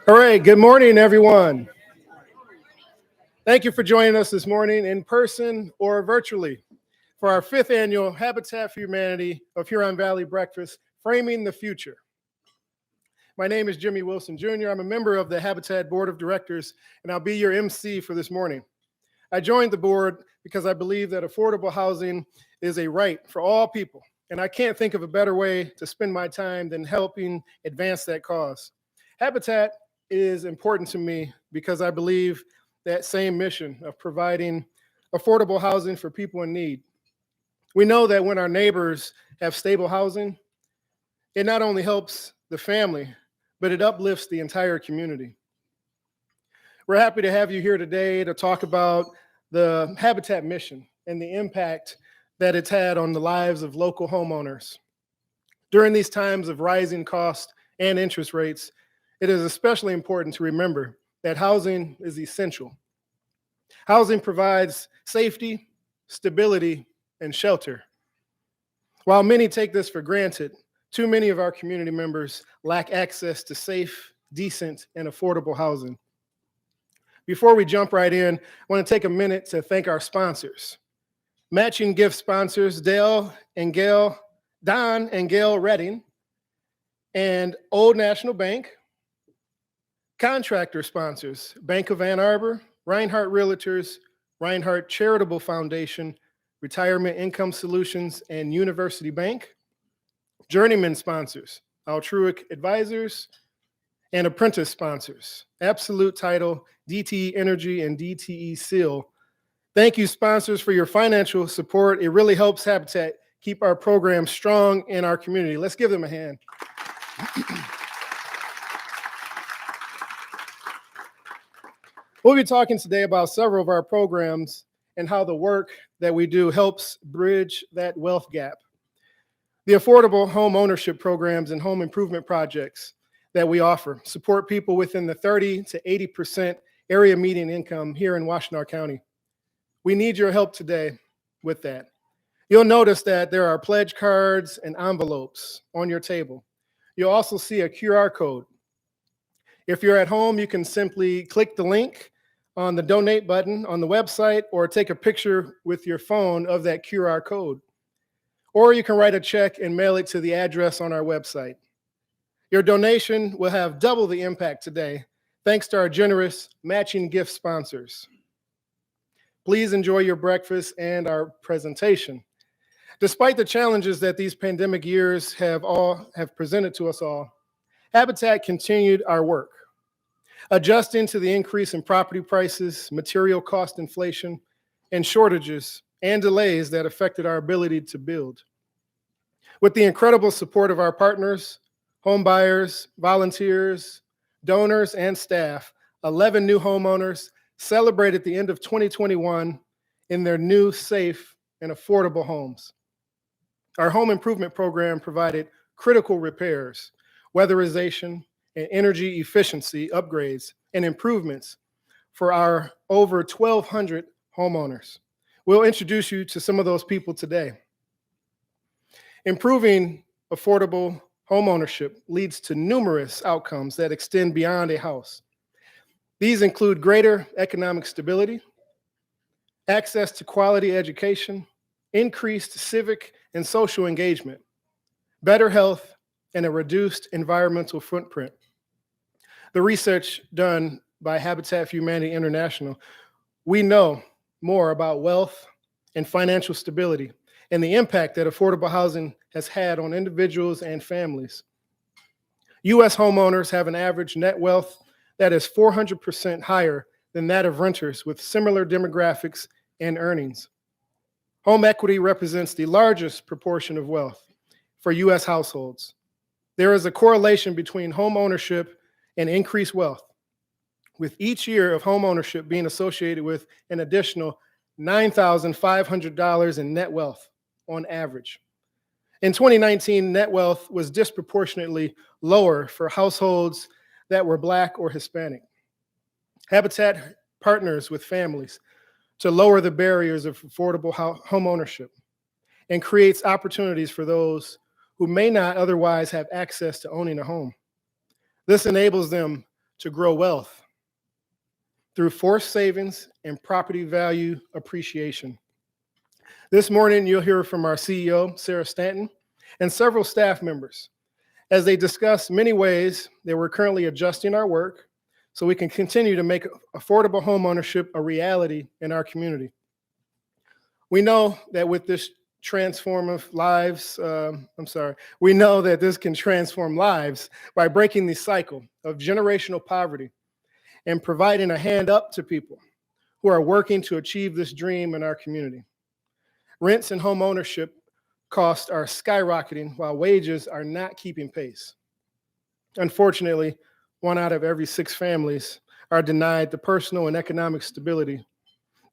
All right, good morning, everyone. Thank you for joining us this morning in person or virtually for our fifth annual Habitat for Humanity of Huron Valley Breakfast, Framing the Future. My name is Jimmy Wilson Jr. I'm a member of the Habitat Board of Directors, and I'll be your MC for this morning. I joined the board because I believe that affordable housing is a right for all people, and I can't think of a better way to spend my time than helping advance that cause. Habitat is important to me because I believe that same mission of providing affordable housing for people in need. We know that when our neighbors have stable housing, it not only helps the family, but it uplifts the entire community. We're happy to have you here today to talk about the Habitat mission and the impact that it's had on the lives of local homeowners. During these times of rising costs and interest rates, it is especially important to remember that housing is essential. Housing provides safety, stability, and shelter. While many take this for granted, too many of our community members lack access to safe, decent, and affordable housing. Before we jump right in, I want to take a minute to thank our sponsors. Matching gift sponsors, Don and Gail Redding, and Old National Bank. Contractor sponsors, Bank of Ann Arbor, Reinhardt Realtors, Reinhardt Charitable Foundation, Retirement Income Solutions, and University Bank. Journeyman sponsors, Altruic Advisors, and apprentice sponsors, Absolute Title, DTE Energy, and DTE Seal. Thank you, sponsors, for your financial support. It really helps Habitat keep our program strong in our community. Let's give them a hand. We'll be talking today about several of our programs and how the work that we do helps bridge that wealth gap. The affordable home ownership programs and home improvement projects that we offer support people within the 30 to 80% area median income here in Washtenaw County. We need your help today with that. You'll notice that there are pledge cards and envelopes on your table. You'll also see a QR code. If you're at home, you can simply click the link on the donate button on the website or take a picture with your phone of that QR code. Or you can write a check and mail it to the address on our website. Your donation will have double the impact today, thanks to our generous matching gift sponsors. Please enjoy your breakfast and our presentation. Despite the challenges that these pandemic years have presented to us all, Habitat continued our work, adjusting to the increase in property prices, material cost inflation, and shortages and delays that affected our ability to build. With the incredible support of our partners, home buyers, volunteers, donors, and staff, 11 new homeowners celebrated the end of 2021 in their new, safe, and affordable homes. Our home improvement program provided critical repairs, weatherization, and energy efficiency upgrades and improvements for our over 1,200 homeowners. We'll introduce you to some of those people today. Improving affordable homeownership leads to numerous outcomes that extend beyond a house. These include greater economic stability, access to quality education, increased civic and social engagement, better health, and a reduced environmental footprint. The research done by Habitat for Humanity International, we know more about wealth and financial stability and the impact that affordable housing has had on individuals and families. U.S. homeowners have an average net wealth that is 400% higher than that of renters with similar demographics and earnings. Home equity represents the largest proportion of wealth for U.S. households. There is a correlation between home ownership and increased wealth, with each year of home ownership being associated with an additional $9,500 in net wealth on average. In 2019, net wealth was disproportionately lower for households that were Black or Hispanic. Habitat partners with families to lower the barriers of affordable home ownership and creates opportunities for those who may not otherwise have access to owning a home. This enables them to grow wealth through forced savings and property value appreciation. This morning, you'll hear from our CEO, Sarah Stanton, and several staff members as they discuss many ways that we're currently adjusting our work so we can continue to make affordable homeownership a reality in our community. We know that with this we know that this can transform lives by breaking the cycle of generational poverty and providing a hand up to people who are working to achieve this dream in our community. Rents and home ownership costs are skyrocketing while wages are not keeping pace. Unfortunately, 1 out of every 6 families are denied the personal and economic stability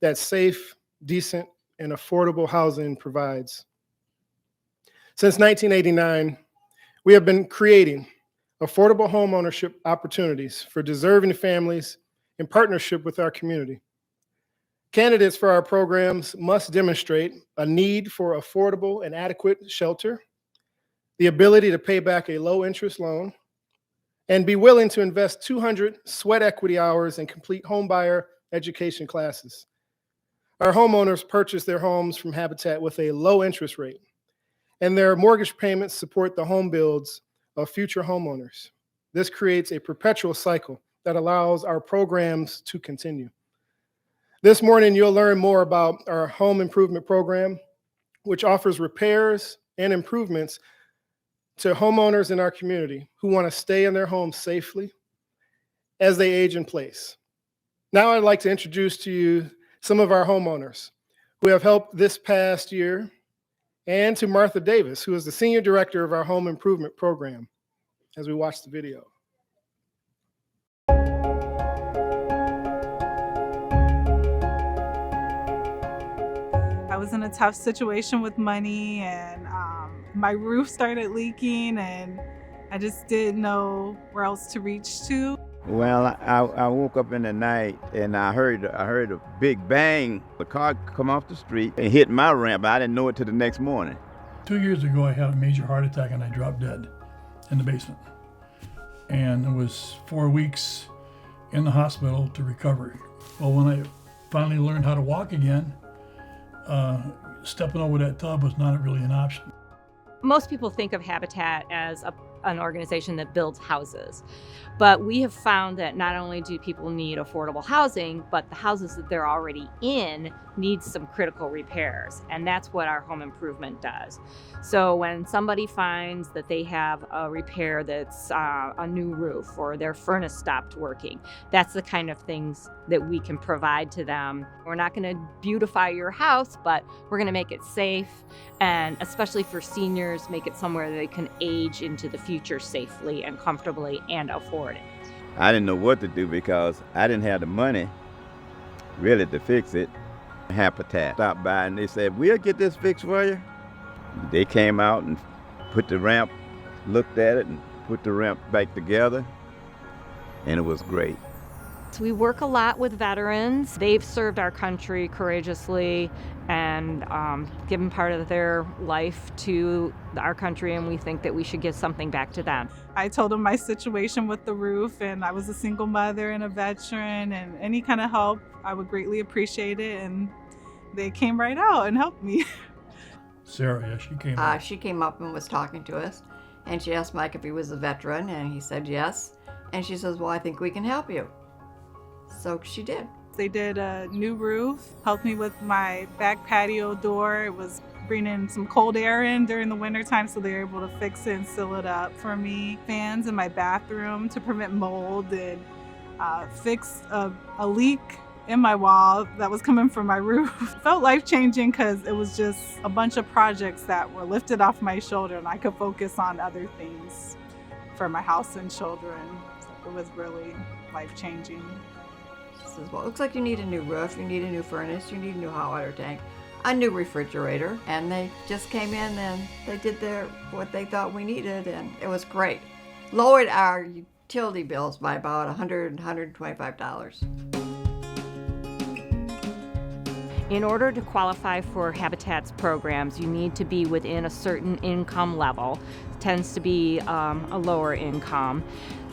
that safe, decent, and affordable housing provides. Since 1989, we have been creating affordable home ownership opportunities for deserving families in partnership with our community. Candidates for our programs must demonstrate a need for affordable and adequate shelter, the ability to pay back a low-interest loan, and be willing to invest 200 sweat equity hours and complete homebuyer education classes. Our homeowners purchase their homes from Habitat with a low interest rate, and their mortgage payments support the home builds of future homeowners. This creates a perpetual cycle that allows our programs to continue. This morning, you'll learn more about our home improvement program, which offers repairs and improvements to homeowners in our community who want to stay in their homes safely as they age in place. Now I'd like to introduce to you some of our homeowners who have helped this past year, and to Martha Davis, who is the Senior Director of our Home Improvement Program, as we watch the video. I was in a tough situation with money, and my roof started leaking, and I just didn't know where else to reach to. Well, I woke up in the night and I heard a big bang. The car come off the street and hit my ramp. I didn't know it till the next morning. 2 years ago, I had a major heart attack and I dropped dead in the basement. And it was 4 weeks in the hospital to recover. Well, when I finally learned how to walk again, stepping over that tub was not really an option. Most people think of Habitat as an organization that builds houses, but we have found that not only do people need affordable housing, but the houses that they're already in need some critical repairs, and that's what our home improvement does. So when somebody finds that they have a repair that's a new roof or their furnace stopped working, that's the kind of things that we can provide to them. We're not going to beautify your house, but we're going to make it safe, and especially for seniors, make it somewhere they can age into the future safely and comfortably and afford it. I didn't know what to do because I didn't have the money really to fix it. Habitat stopped by and they said, "We'll get this fixed for you." They came out and put the ramp, looked at it and put the ramp back together, and it was great. So we work a lot with veterans. They've served our country courageously and given part of their life to our country, and we think that we should give something back to them. I told them my situation with the roof, and I was a single mother and a veteran, and any kind of help, I would greatly appreciate it, and they came right out and helped me. Sarah, yeah, she came up. She came up and was talking to us, and she asked Mike if he was a veteran, and he said yes. And she says, "Well, I think we can help you." So she did. They did a new roof, helped me with my back patio door. It was bringing some cold air in during the winter time, so they were able to fix it and seal it up for me. Fans in my bathroom to prevent mold, and fix a leak in my wall that was coming from my roof. Felt life-changing because it was just a bunch of projects that were lifted off my shoulder, and I could focus on other things for my house and children. So it was really life-changing. She says, "Well, it looks like you need a new roof, you need a new furnace, you need a new hot water tank, a new refrigerator." And they just came in and they did what they thought we needed, and it was great. Lowered our utility bills by about $125. In order to qualify for Habitat's programs, you need to be within a certain income level. It tends to be a lower income.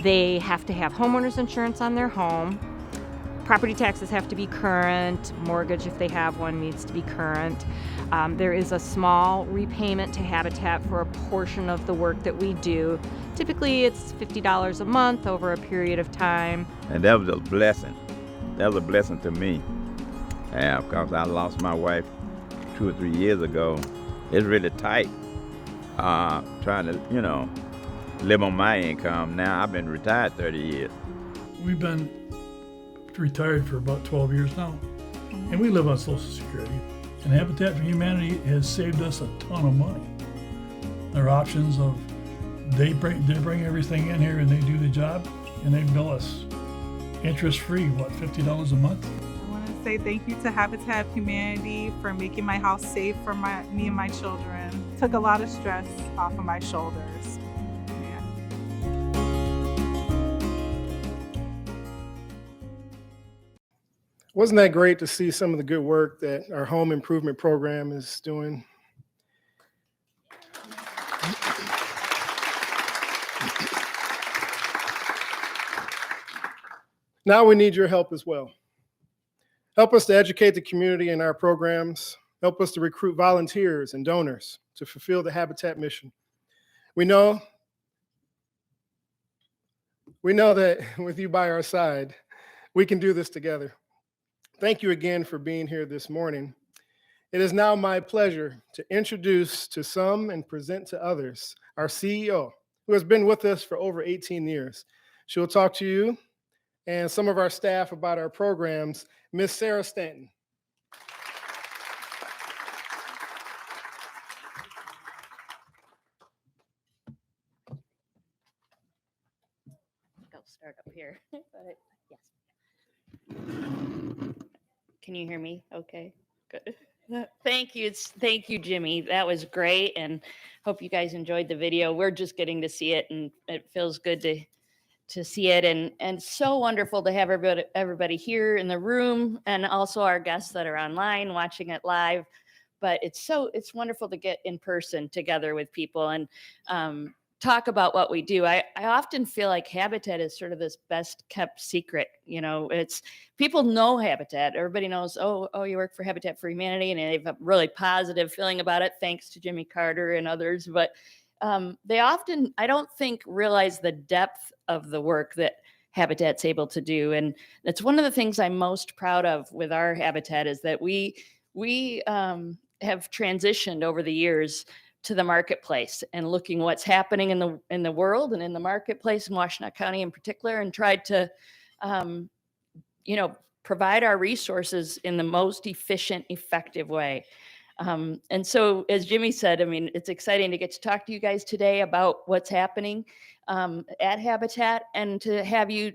They have to have homeowners insurance on their home. Property taxes have to be current. Mortgage, if they have one, needs to be current. There is a small repayment to Habitat for a portion of the work that we do. Typically, it's $50 a month over a period of time. And that was a blessing. That was a blessing to me. Yeah, because I lost my wife 2 or 3 years ago. It's really tight trying to, live on my income. Now I've been retired 30 years. We've been retired for about 12 years now, and we live on Social Security. And Habitat for Humanity has saved us a ton of money. Their options of they bring everything in here and they do the job, and they bill us interest-free, $50 a month? I want to say thank you to Habitat for Humanity for making my house safe for me and my children. Took a lot of stress off of my shoulders. Yeah. Wasn't that great to see some of the good work that our home improvement program is doing? Now we need your help as well. Help us to educate the community in our programs. Help us to recruit volunteers and donors to fulfill the Habitat mission. We know that with you by our side, we can do this together. Thank you again for being here this morning. It is now my pleasure to introduce to some and present to others our CEO, who has been with us for over 18 years. She will talk to you and some of our staff about our programs, Ms. Sarah Stanton. I'll start up here. Yes. Can you hear me? Okay, good. Thank you. Thank you, Jimmy. That was great, and hope you guys enjoyed the video. We're just getting to see it, and it feels good to see it, and so wonderful to have everybody here in the room, and also our guests that are online watching it live. But it's wonderful to get in person together with people and talk about what we do. I often feel like Habitat is sort of this best kept secret. It's people know Habitat. Everybody knows, oh, you work for Habitat for Humanity, and they have a really positive feeling about it, thanks to Jimmy Carter and others. But they often, I don't think, realize the depth of the work that Habitat's able to do. And that's one of the things I'm most proud of with our Habitat, is that we have transitioned over the years to the marketplace and looking what's happening in the world and in the marketplace in Washtenaw County in particular, and tried to provide our resources in the most efficient, effective way. And so, as Jimmy said, it's exciting to get to talk to you guys today about what's happening at Habitat, and to have you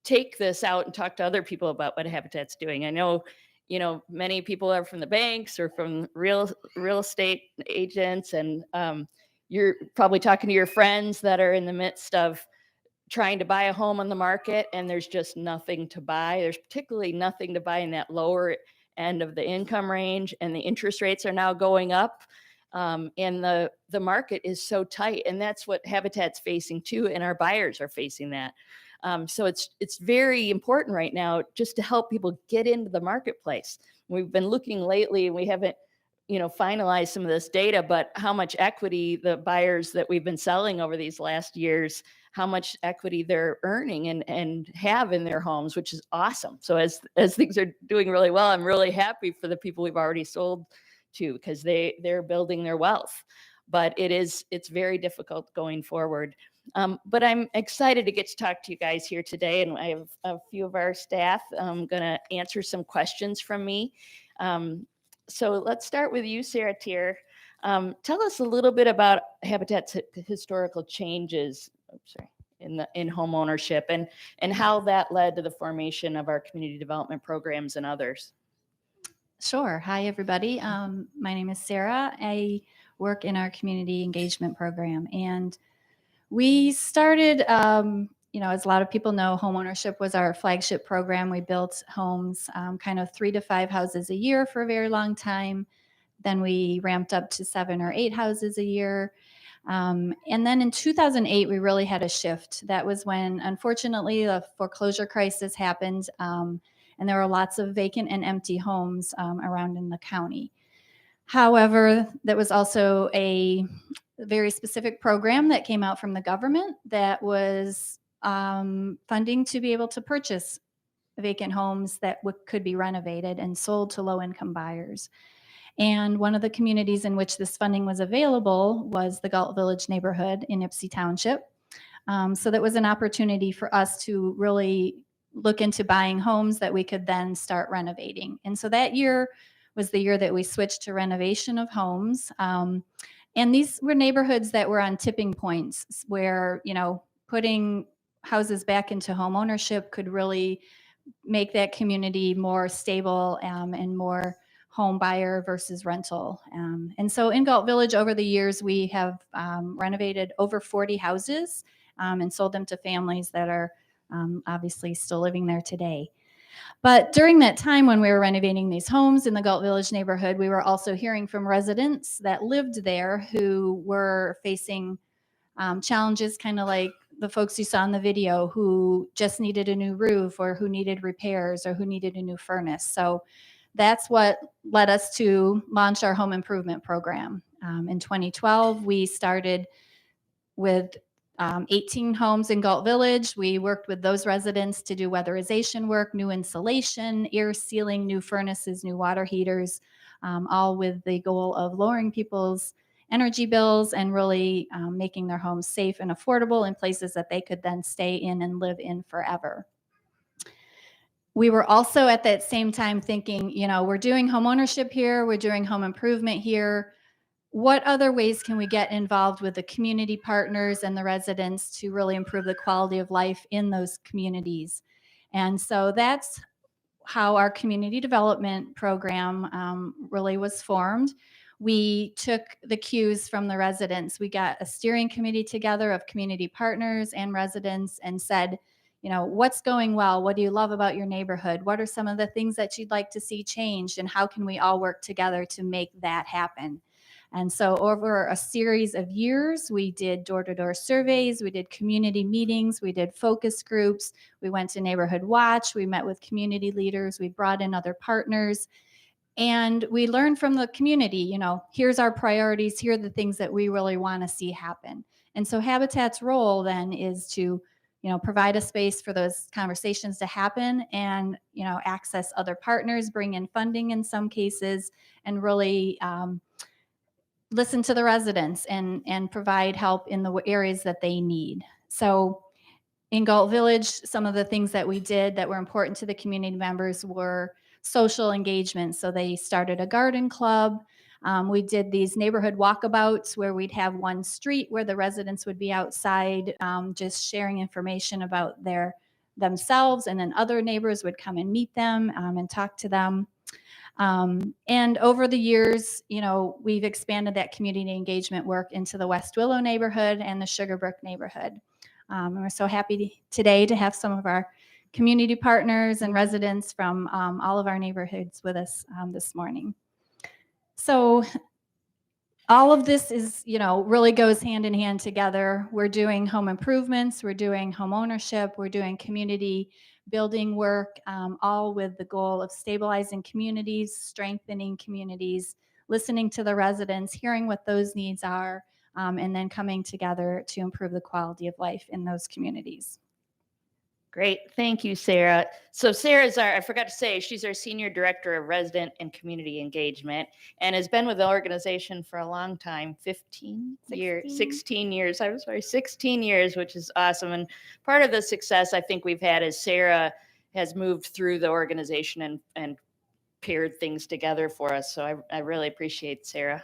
take this out and talk to other people about what Habitat's doing. I know, many people are from the banks or from real estate agents, and you're probably talking to your friends that are in the midst of trying to buy a home on the market, and there's just nothing to buy. There's particularly nothing to buy in that lower end of the income range, and the interest rates are now going up, and the market is so tight, and that's what Habitat's facing too, and our buyers are facing that. So it's very important right now just to help people get into the marketplace. We've been looking lately, and we haven't finalized some of this data, but how much equity the buyers that we've been selling over these last years, how much equity they're earning and have in their homes, which is awesome. So as things are doing really well, I'm really happy for the people we've already sold to, because they're building their wealth. But it's very difficult going forward. But I'm excited to get to talk to you guys here today, and I have a few of our staff going to answer some questions from me. So let's start with you, Sarah Tier. Tell us a little bit about Habitat's historical changes in home ownership, and how that led to the formation of our community development programs and others. Sure. Hi, everybody. My name is Sarah. I work in our community engagement program, and we started as a lot of people know, homeownership was our flagship program. We built homes, kind of 3 to 5 houses a year for a very long time. Then we ramped up to 7 or 8 houses a year. And then in 2008, we really had a shift. That was when, unfortunately, the foreclosure crisis happened, and there were lots of vacant and empty homes around in the county. However, that was also a very specific program that came out from the government that was funding to be able to purchase vacant homes that could be renovated and sold to low-income buyers. And one of the communities in which this funding was available was the Galt Village neighborhood in Ypsi Township. So that was an opportunity for us to really look into buying homes that we could then start renovating. And so that year was the year that we switched to renovation of homes. And these were neighborhoods that were on tipping points where, putting houses back into home ownership could really make that community more stable and more home buyer versus rental. And so in Galt Village, over the years, we have renovated over 40 houses and sold them to families that are obviously still living there today. But during that time when we were renovating these homes in the Galt Village neighborhood, we were also hearing from residents that lived there who were facing challenges, kind of like the folks you saw in the video, who just needed a new roof or who needed repairs or who needed a new furnace. So that's what led us to launch our home improvement program. In 2012, we started with 18 homes in Galt Village. We worked with those residents to do weatherization work, new insulation, air sealing, new furnaces, new water heaters, all with the goal of lowering people's energy bills and really making their homes safe and affordable in places that they could then stay in and live in forever. We were also at that same time thinking, we're doing home ownership here, we're doing home improvement here. What other ways can we get involved with the community partners and the residents to really improve the quality of life in those communities? And so that's how our community development program really was formed. We took the cues from the residents. We got a steering committee together of community partners and residents and said, what's going well? What do you love about your neighborhood? What are some of the things that you'd like to see changed? And how can we all work together to make that happen? And so over a series of years, we did door-to-door surveys, we did community meetings, we did focus groups, we went to Neighborhood Watch, we met with community leaders, we brought in other partners, and we learned from the community, here's our priorities, here are the things that we really want to see happen. And so Habitat's role then is to provide a space for those conversations to happen and, access other partners, bring in funding in some cases, and really listen to the residents and provide help in the areas that they need. So in Galt Village, some of the things that we did that were important to the community members were social engagement. So they started a garden club. We did these neighborhood walkabouts where we'd have one street where the residents would be outside just sharing information about themselves, and then other neighbors would come and meet them and talk to them. And over the years, we've expanded that community engagement work into the West Willow neighborhood and the Sugarbrook neighborhood. And we're so happy today to have some of our community partners and residents from all of our neighborhoods with us this morning. So all of this is, really goes hand in hand together. We're doing home improvements, we're doing home ownership, we're doing community building work, all with the goal of stabilizing communities, strengthening communities, listening to the residents, hearing what those needs are, and then coming together to improve the quality of life in those communities. Great. Thank you, Sarah. So Sarah's I forgot to say, she's our Senior Director of Resident and Community Engagement and has been with the organization for a long time, 16 years, 16 years, which is awesome. And part of the success I think we've had is Sarah has moved through the organization and paired things together for us. So I really appreciate Sarah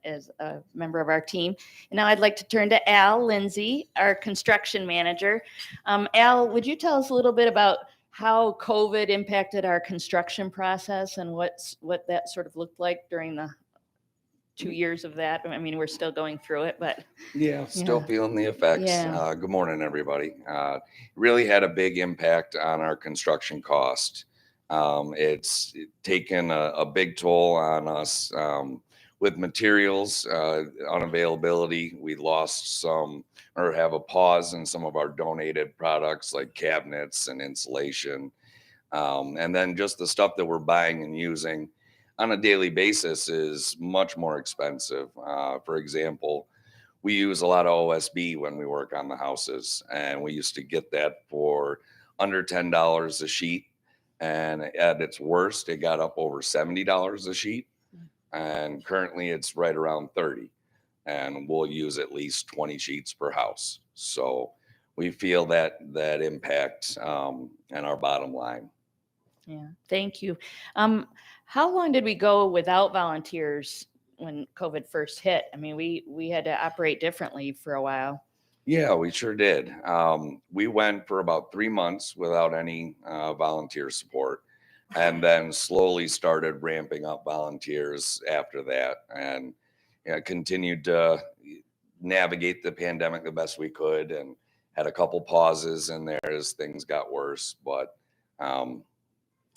as a member of our team. And now I'd like to turn to Al Lindsay, our construction manager. Al, would you tell us a little bit about how COVID impacted our construction process and what that sort of looked like during the 2 years of that. I mean, we're still going through it, but Yeah, still Yeah. feeling the effects. Yeah. Good morning, everybody. Really had a big impact on our construction cost. It's taken a big toll on us with materials unavailability. We lost some or have a pause in some of our donated products like cabinets and insulation. And then just the stuff that we're buying and using on a daily basis is much more expensive. For example, we use a lot of OSB when we work on the houses, and we used to get that for under $10 a sheet. And at its worst, it got up over $70 a sheet. And currently it's right around 30. And we'll use at least 20 sheets per house. So we feel that impact in our bottom line. Yeah, thank you. How long did we go without volunteers when COVID first hit? I mean, we had to operate differently for a while. Yeah, we sure did. We went for about 3 months without any volunteer support, and then slowly started ramping up volunteers after that, and continued to navigate the pandemic the best we could, and had a couple pauses in there as things got worse. But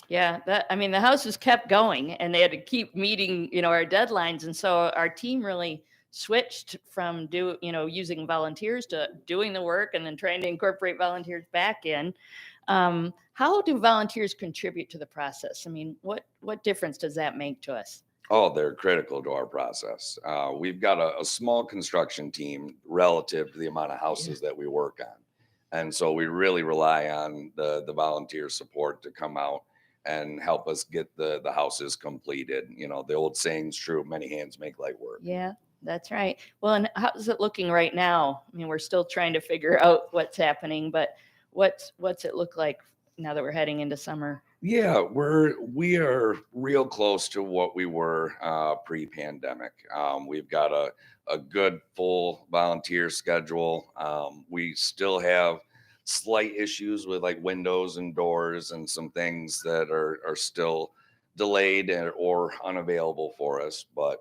Yeah, I mean, the houses kept going and they had to keep meeting, our deadlines. And so our team really switched from using volunteers to doing the work and then trying to incorporate volunteers back in. How do volunteers contribute to the process? I mean, what difference does that make to us? Oh, they're critical to our process. We've got a small construction team relative to the amount of houses that we work on. And so we really rely on the volunteer support to come out and help us get the houses completed. The old saying's true, many hands make light work. Yeah, that's right. Well, and how's it looking right now? I mean, we're still trying to figure out what's happening, but what's it look like now that we're heading into summer? Yeah, we are real close to what we were pre-pandemic. We've got a good full volunteer schedule. We still have slight issues with like windows and doors and some things that are still delayed or unavailable for us, but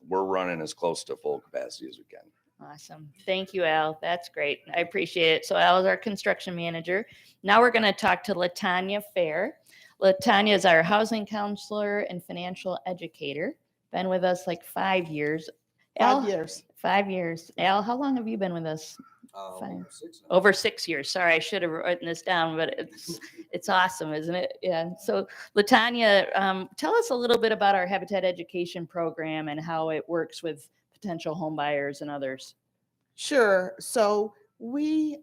we're running as close to full capacity as we can. Awesome. Thank you, Al. That's great. I appreciate it. So Al is our construction manager. Now we're going to talk to LaTanya Fair. LaTanya is our housing counselor and financial educator. Been with us like 5 years. Al, 5 years. 5 years. Al, how long have you been with us? Over 6 years. Sorry, I should have written this down, but it's awesome, isn't it? Yeah. So LaTanya, tell us a little bit about our Habitat Education Program and how it works with potential home buyers and others. Sure. So we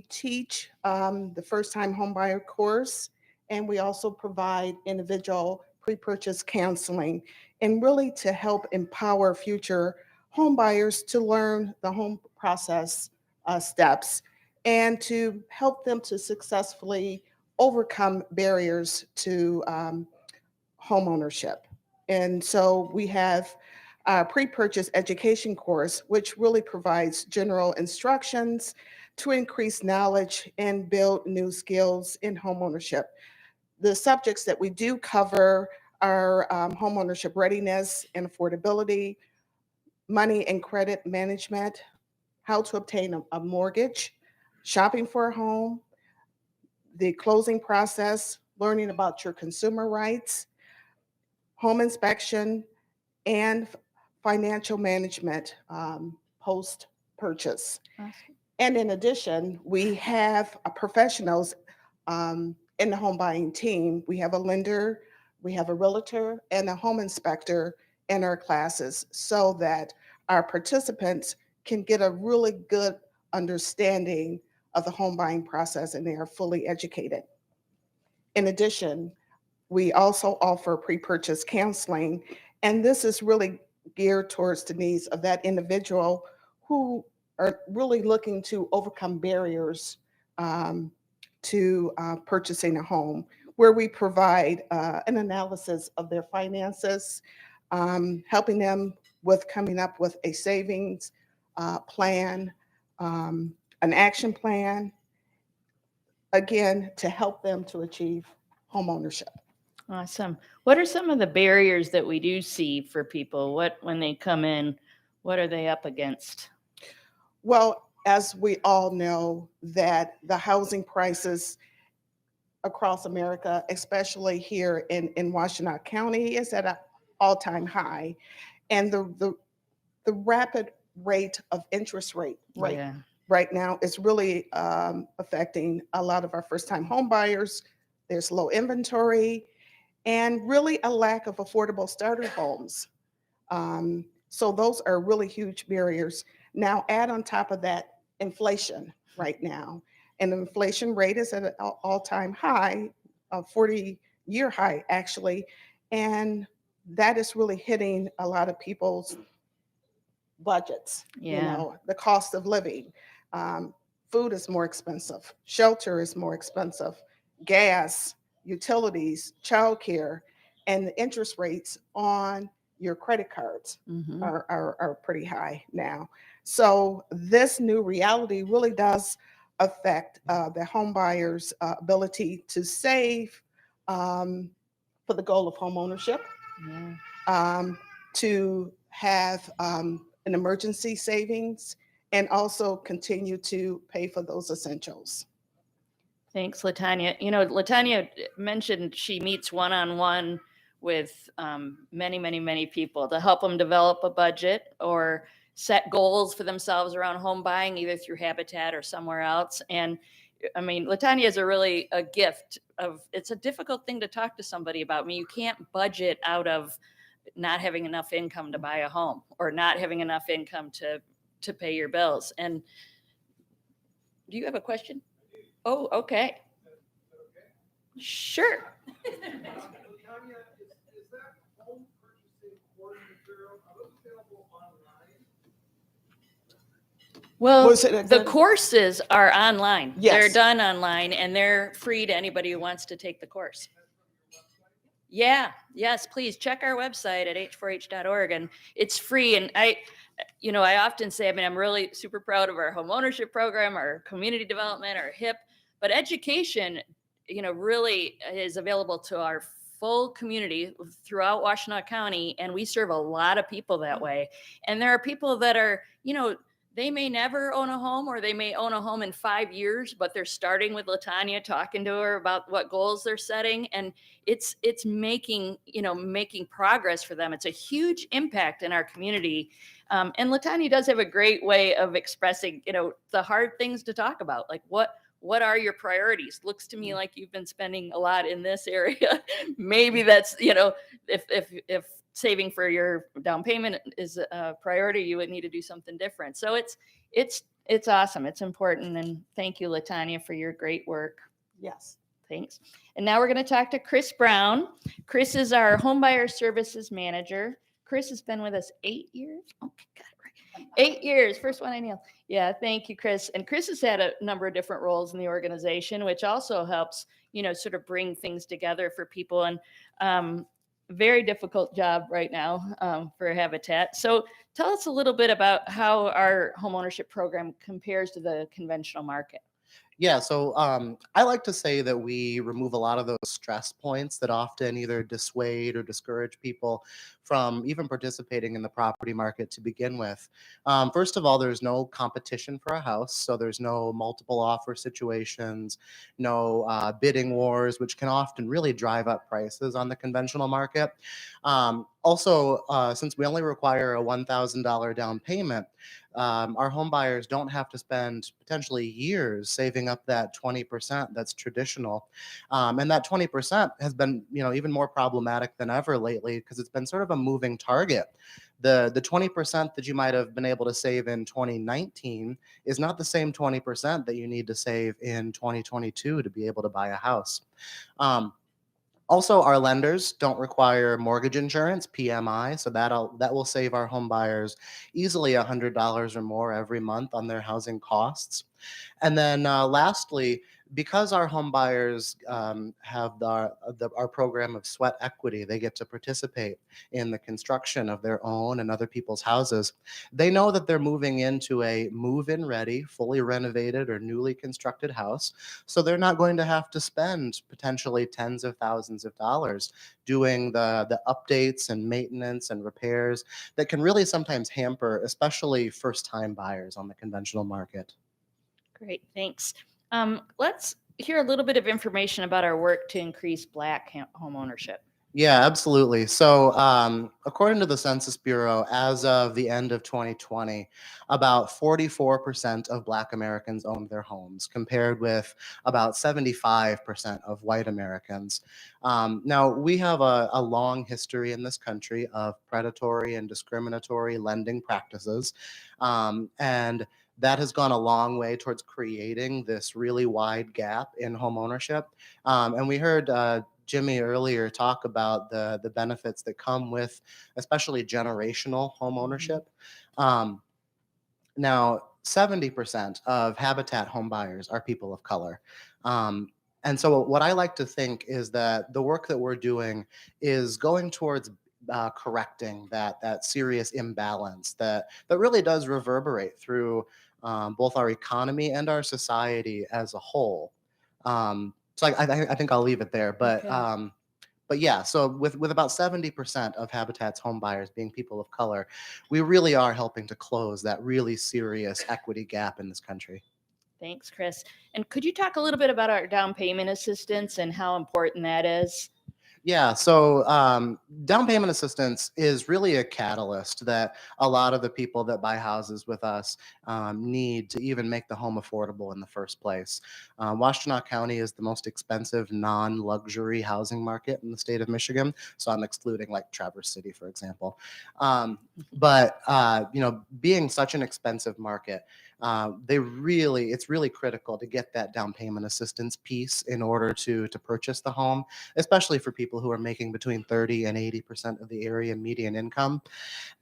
teach the first time home buyer course, and we also provide individual pre-purchase counseling, and really to help empower future home buyers to learn the home process steps and to help them to successfully overcome barriers to home ownership. And so we have a pre-purchase education course, which really provides general instructions to increase knowledge and build new skills in homeownership. The subjects that we do cover are homeownership readiness and affordability, money and credit management, how to obtain a mortgage, shopping for a home, the closing process, learning about your consumer rights, home inspection, and financial management post-purchase. Awesome. And in addition, we have professionals in the home buying team. We have a lender, we have a realtor, and a home inspector in our classes so that our participants can get a really good understanding of the home buying process and they are fully educated. In addition, we also offer pre-purchase counseling, and this is really geared towards the needs of that individual who are really looking to overcome barriers to purchasing a home, where we provide an analysis of their finances, helping them with coming up with a savings plan, an action plan, again, to help them to achieve home ownership. Awesome. What are some of the barriers that we do see for people? When they come in, what are they up against? Well, as we all know, that the housing prices across America, especially here in Washtenaw County, is at an all-time high. And the rapid rate of interest rate Yeah. right now is really affecting a lot of our first-time home buyers. There's low inventory and really a lack of affordable starter homes. So those are really huge barriers. Now add on top of that inflation right now. And the inflation rate is at an all-time high, a 40-year high actually. And that is really hitting a lot of people's budgets. Yeah. The cost of living. Food is more expensive, shelter is more expensive, gas, utilities, childcare, and the interest rates on your credit cards Mhm. are pretty high now. So this new reality really does affect the home buyer's ability to save for the goal of home ownership, Yeah. to have an emergency savings, and also continue to pay for those essentials. Thanks, Latanya. Latanya mentioned she meets one-on-one with many, many, many people to help them develop a budget or set goals for themselves around home buying, either through Habitat or somewhere else. And I mean, Latanya is a gift of, it's a difficult thing to talk to somebody about. I mean, you can't budget out of not having enough income to buy a home or not having enough income to pay your bills. And do you have a question? Oh, okay. Sure. Well, Was it a the good- courses are online. They're Yes. done online and they're free to anybody who wants to take the course. Yeah, yes, please check our website at h4h.org, and it's free. And I often say, I mean, I'm really super proud of our home ownership program, our community development, our HIP, but education, really is available to our full community throughout Washtenaw County, and we serve a lot of people that way. And there are people that are, they may never own a home, or they may own a home in 5 years, but they're starting with Latanya, talking to her about what goals they're setting. And it's making progress for them. It's a huge impact in our community. And Latanya does have a great way of expressing, the hard things to talk about. Like what are your priorities? Looks to me like you've been spending a lot in this area. Maybe that's, if saving for your down payment is a priority, you would need to do something different. So it's awesome. It's important. And thank you, Latanya, for your great work. Yes. Thanks. And now we're going to talk to Chris Brown. Chris is our homebuyer services manager. Chris has been with us 8 years. Oh my God, right. 8 years. First one I nailed. Yeah, thank you, Chris. And Chris has had a number of different roles in the organization, which also helps, sort of bring things together for people. And very difficult job right now for Habitat. So tell us a little bit about how our homeownership program compares to the conventional market. Yeah, so I like to say that we remove a lot of those stress points that often either dissuade or discourage people from even participating in the property market to begin with. First of all, there's no competition for a house, so there's no multiple offer situations, no bidding wars, which can often really drive up prices on the conventional market. Also, since we only require a $1,000 down payment, our home buyers don't have to spend potentially years saving up that 20% that's traditional. And that 20% has been, even more problematic than ever lately because it's been sort of a moving target. The 20% that you might have been able to save in 2019 is not the same 20% that you need to save in 2022 to be able to buy a house. Also, our lenders don't require mortgage insurance, PMI, so that will save our home buyers easily $100 or more every month on their housing costs. And then lastly, because our home buyers have our program of sweat equity, they get to participate in the construction of their own and other people's houses. They know that they're moving into a move-in ready, fully renovated or newly constructed house. So they're not going to have to spend potentially tens of thousands of dollars doing the updates and maintenance and repairs that can really sometimes hamper, especially first-time buyers on the conventional market. Great, thanks. Let's hear a little bit of information about our work to increase Black home ownership. Yeah, absolutely. So, according to the Census Bureau, as of the end of 2020, about 44% of Black Americans owned their homes, compared with about 75% of white Americans. Now, we have a long history in this country of predatory and discriminatory lending practices. And that has gone a long way towards creating this really wide gap in home ownership. And we heard Jimmy earlier talk about the benefits that come with especially generational home ownership. Now, 70% of Habitat home buyers are people of color. And so what I like to think is that the work that we're doing is going towards correcting that serious imbalance that really does reverberate through both our economy and our society as a whole. So I think I'll leave it there. Okay. But yeah, so with about 70% of Habitat's home buyers being people of color, we really are helping to close that really serious equity gap in this country. Thanks, Chris. And could you talk a little bit about our down payment assistance and how important that is? Yeah, so down payment assistance is really a catalyst that a lot of the people that buy houses with us need to even make the home affordable in the first place. Washtenaw County is the most expensive non-luxury housing market in the state of Michigan, so I'm excluding like Traverse City, for example. But being such an expensive market, it's really critical to get that down payment assistance piece in order to purchase the home, especially for people who are making between 30 and 80% of the area median income.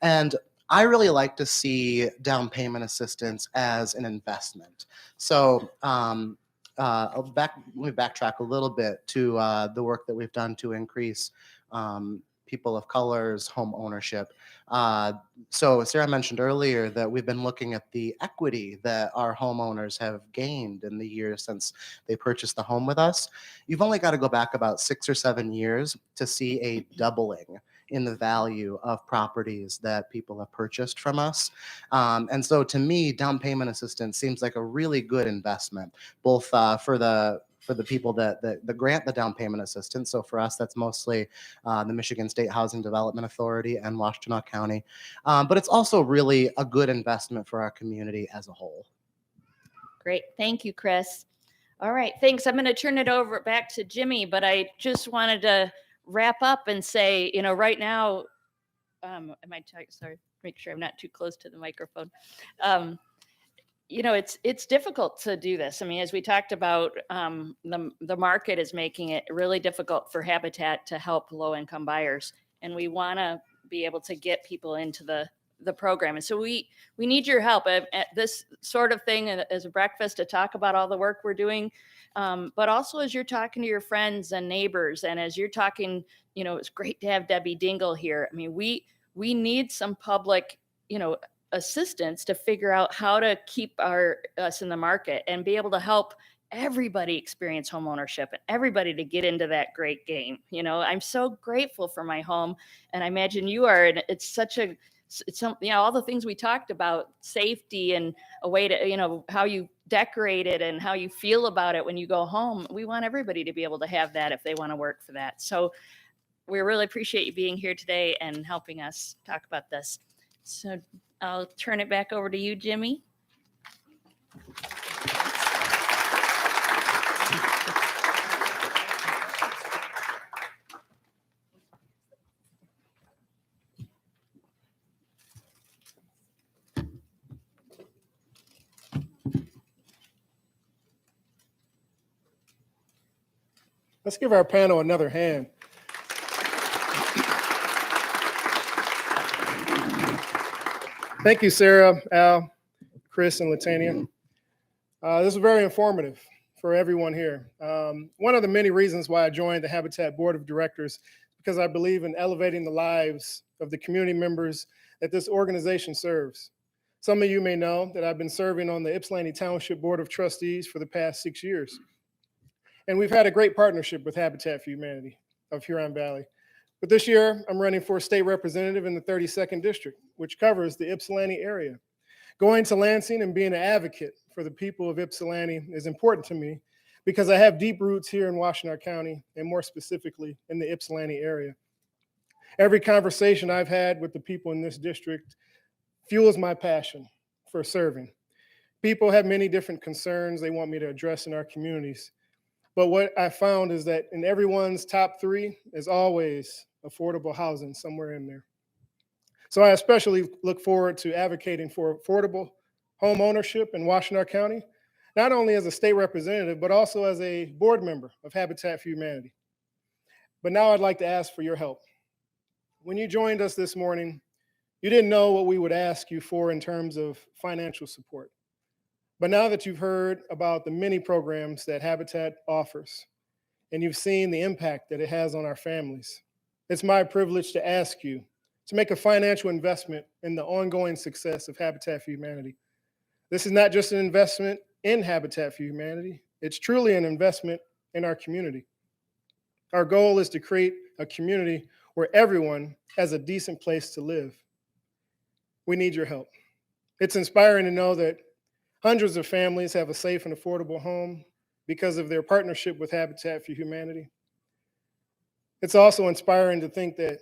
And I really like to see down payment assistance as an investment. So let me backtrack a little bit to the work that we've done to increase people of color's home ownership. So Sarah mentioned earlier that we've been looking at the equity that our homeowners have gained in the years since they purchased the home with us. You've only got to go back about 6 or 7 years to see a doubling in the value of properties that people have purchased from us. And so to me, down payment assistance seems like a really good investment, both for the people that grant the down payment assistance. So for us, that's mostly the Michigan State Housing Development Authority and Washtenaw County. But it's also really a good investment for our community as a whole. Great. Thank you, Chris. All right. Thanks. I'm going to turn it over back to Jimmy, but I just wanted to wrap up and say, right now, sorry, make sure I'm not too close to the microphone. It's difficult to do this. I mean, as we talked about, the market is making it really difficult for Habitat to help low-income buyers, and we want to be able to get people into the program. And so we need your help at this sort of thing as a breakfast to talk about all the work we're doing, but also as you're talking to your friends and neighbors, and as you're talking, it's great to have Debbie Dingle here. I mean, we need some public, assistance to figure out how to keep us in the market and be able to help everybody experience home ownership and everybody to get into that great game. I'm so grateful for my home, and I imagine you are. And it's all the things we talked about, safety and a way to, how you decorate it and how you feel about it when you go home. We want everybody to be able to have that if they want to work for that. So we really appreciate you being here today and helping us talk about this. So I'll turn it back over to you, Jimmy. Let's give our panel another hand. Thank you, Sarah, Al, Chris, and Latanya. This was very informative. for everyone here. One of the many reasons why I joined the Habitat Board of Directors, because I believe in elevating the lives of the community members that this organization serves. Some of you may know that I've been serving on the Ypsilanti Township Board of Trustees for the past 6 years. And we've had a great partnership with Habitat for Humanity of Huron Valley. But this year, I'm running for a state representative in the 32nd District, which covers the Ypsilanti area. Going to Lansing and being an advocate for the people of Ypsilanti is important to me because I have deep roots here in Washtenaw County, and more specifically in the Ypsilanti area. Every conversation I've had with the people in this district fuels my passion for serving. People have many different concerns they want me to address in our communities. But what I found is that in everyone's top three is always affordable housing somewhere in there. So I especially look forward to advocating for affordable home ownership in Washtenaw County, not only as a state representative, but also as a board member of Habitat for Humanity. But now I'd like to ask for your help. When you joined us this morning, you didn't know what we would ask you for in terms of financial support. But now that you've heard about the many programs that Habitat offers, and you've seen the impact that it has on our families, it's my privilege to ask you to make a financial investment in the ongoing success of Habitat for Humanity. This is not just an investment in Habitat for Humanity, it's truly an investment in our community. Our goal is to create a community where everyone has a decent place to live. We need your help. It's inspiring to know that hundreds of families have a safe and affordable home because of their partnership with Habitat for Humanity. It's also inspiring to think that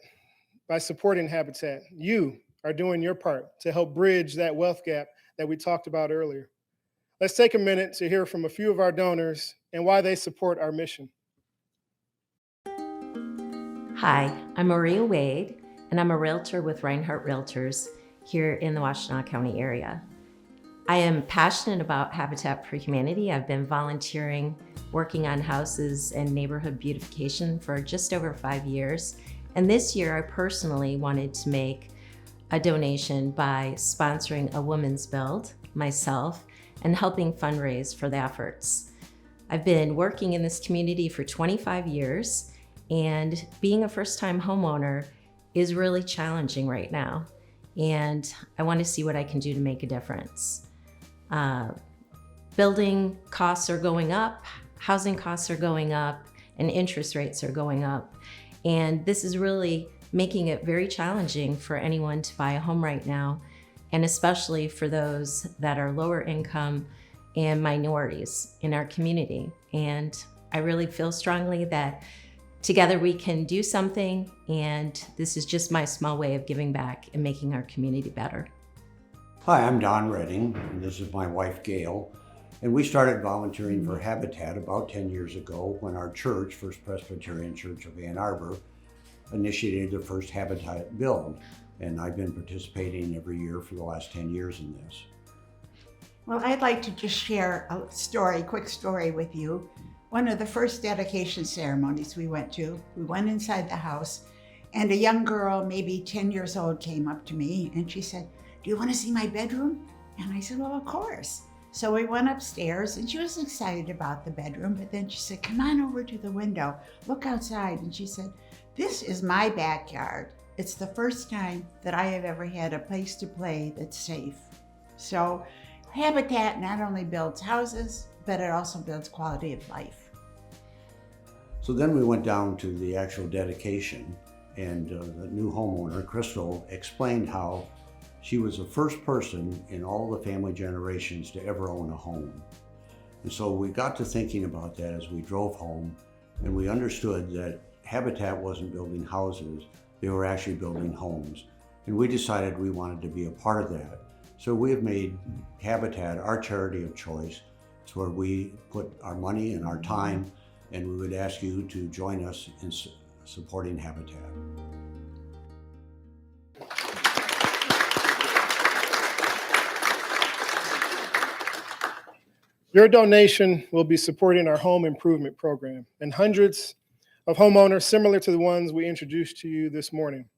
by supporting Habitat, you are doing your part to help bridge that wealth gap that we talked about earlier. Let's take a minute to hear from a few of our donors and why they support our mission. Hi, I'm Maria Wade, and I'm a realtor with Reinhardt Realtors here in the Washtenaw County area. I am passionate about Habitat for Humanity. I've been volunteering, working on houses and neighborhood beautification for just over 5 years. And this year, I personally wanted to make a donation by sponsoring a women's build, myself, and helping fundraise for the efforts. I've been working in this community for 25 years, and being a first-time homeowner is really challenging right now. And I want to see what I can do to make a difference. Building costs are going up, housing costs are going up, and interest rates are going up. And this is really making it very challenging for anyone to buy a home right now, and especially for those that are lower income and minorities in our community. And I really feel strongly that together we can do something, and this is just my small way of giving back and making our community better. Hi, I'm Don Redding, and this is my wife Gail. And we started volunteering for Habitat about 10 years ago when our church, First Presbyterian Church of Ann Arbor, initiated the first Habitat build. And I've been participating every year for the last 10 years in this. Well, I'd like to just share a story, quick story with you. One of the first dedication ceremonies we went inside the house, and a young girl, maybe 10 years old, came up to me and she said, "Do you want to see my bedroom?" And I said, "Well, of course." So we went upstairs and she was excited about the bedroom, but then she said, "Come on over to the window, look outside." And she said, "This is my backyard. It's the first time that I have ever had a place to play that's safe." So Habitat not only builds houses, but it also builds quality of life. So then we went down to the actual dedication, and the new homeowner, Crystal, explained how she was the first person in all the family generations to ever own a home. And so we got to thinking about that as we drove home, and we understood that Habitat wasn't building houses, they were actually building homes. And we decided we wanted to be a part of that. So we have made Habitat our charity of choice. It's where we put our money and our time, and we would ask you to join us in supporting Habitat. Your donation will be supporting our home improvement program and hundreds of homeowners similar to the ones we introduced to you this morning.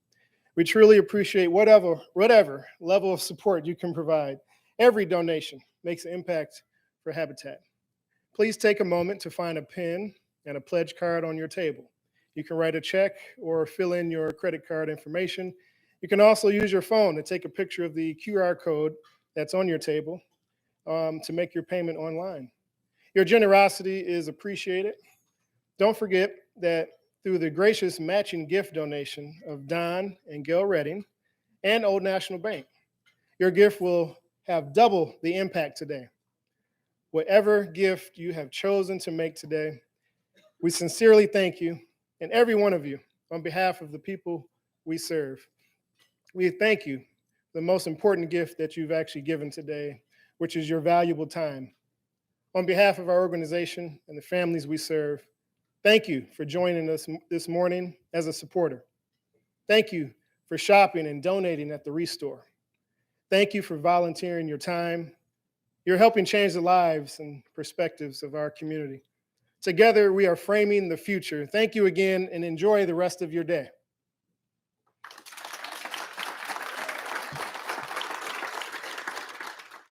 We truly appreciate whatever level of support you can provide. Every donation makes an impact for Habitat. please take a moment to find a pen and a pledge card on your table. You can write a check or fill in your credit card information. You can also use your phone to take a picture of the QR code that's on your table to make your payment online. Your generosity is appreciated. Don't forget that through the gracious matching gift donation of Don and Gail Redding and Old National Bank, your gift will have double the impact today. Whatever gift you have chosen to make today, we sincerely thank you and every one of you on behalf of the people we serve. We thank you, the most important gift that you've actually given today, which is your valuable time. On behalf of our organization and the families we serve, thank you for joining us this morning as a supporter. Thank you for shopping and donating at the Restore. Thank you for volunteering your time. You're helping change the lives and perspectives of our community. Together, we are framing the future. Thank you again and enjoy the rest of your day.